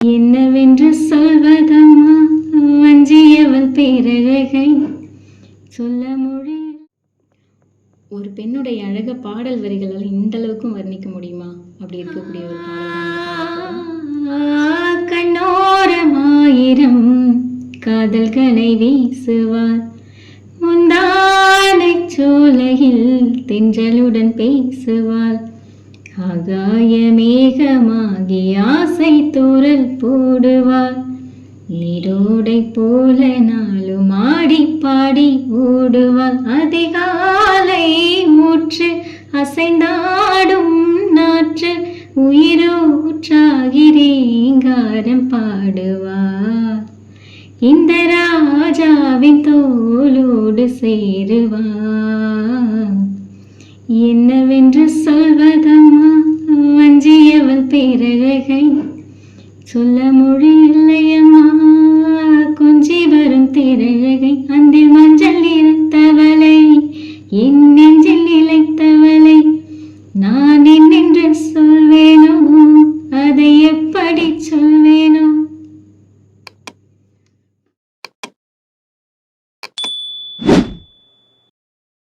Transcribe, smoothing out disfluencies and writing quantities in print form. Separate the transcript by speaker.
Speaker 1: என்னவென்று சொல்வதம்மா வஞ்சியவள் பேரழகை சொல்ல மொழி. ஒரு பெண்ணுடைய அழக பாடல் வரிகளால் இந்த அளவுக்கும் வர்ணிக்க முடியுமா? அப்படி இருக்கக்கூடிய ஒரு பாடல். கண்ணோரமாயிரம் காதல்களை வீசுவார், முந்தானை சோலையில் தென்றலுடன் பேசுவாள், ஆகாய மேகமாகி ஆசை தூரல் போடுவாள், நீரோடை போல நாளும் ஆடி பாடி ஓடுவாள், அதிகாலை ஊற்று அசைந்தாடும் நாற்று உயிரோற்றாகிறேங்காரம் பாடுவாள், இந்த ராஜாவின் தோளோடு சேருவாள். என்னவென்று சொல்வதம்மா வஞ்சியவள் பேரழகை சொல்ல மொழி இல்லையம்மா, கொஞ்சி வரும் தேரழகை அந்தில் மஞ்சள் நிறத்தவளை என் நெஞ்சில் நிலைத்தவளை நான் என்னென்று சொல்வேனோ